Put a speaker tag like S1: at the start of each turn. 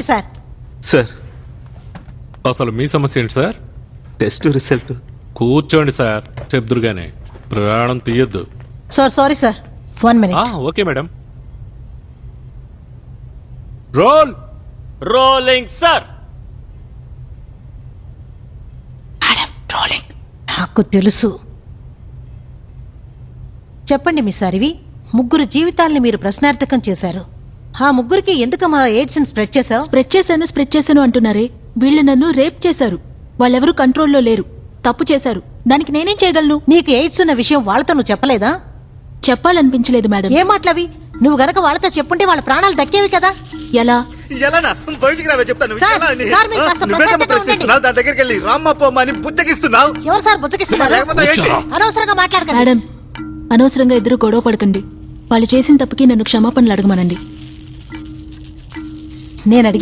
S1: Sir
S2: sir
S3: అసలు మీ సమస్య ఏంటి సార్?
S2: Test result.
S3: కూర్చోండి సార్, చెప్దురుగానే. ప్రాణం తీయొద్దు.
S1: Sir sorry sir, 1 minute.
S3: Okay madam. Roll.
S4: Rolling sir.
S1: Madam rolling. నాకు తెలుసు. చెప్పండి మిస్ అరివి, ముగ్గురు జీవితాల్ని మీరు ప్రశ్నార్థకం చేశారు. ఆ ముగ్గురికి ఎందుకు మా ఎయిడ్స్ స్ప్రెడ్ చేశావు?
S5: స్ప్రెడ్ చేశాను అంటున్నారే. వీళ్ళు నన్ను రేప్ చేశారు. వాళ్ళెవరూ కంట్రోల్లో లేరు. తప్పు చేశారు. దానికి నేనేం చేయగలను?
S1: నీకు ఎయిడ్స్ ఉన్న విషయం వాళ్ళతో నువ్వు చెప్పలేదా?
S5: చెప్పాలనిపించలేదు మేడం.
S1: ఏ మాటలవి? నువ్వు గనక వాళ్ళతో చెప్పుంటే వాళ్ళ ప్రాణాలు దక్కేవి కదా.
S5: ఎలా?
S2: ఎలానా? బయటికి రావే చెప్తాను.
S1: సార్,
S2: ఎలా అని?
S1: సార్, మీరు కాస్త
S2: నువ్వేంటమ్మా
S1: ప్రశాంతంగా
S2: ప్రశ్నిస్తున్నావు? దాని దగ్గరికి వెళ్ళి రామ్మ పోమ్మ అని బుచ్చగిస్తున్నావు.
S1: ఎవరు సార్ బుచ్చగిస్తున్నారు?
S2: లేకపోతే ఏంటి?
S1: అనవసరంగా మాట్లాడకండి.
S5: మేడం, అనవసరంగా ఇద్దరు గొడవ పడకండి. వాళ్ళు చేసిన తప్పుకి నన్ను క్షమాపణలు అడగమనండి.
S1: నేను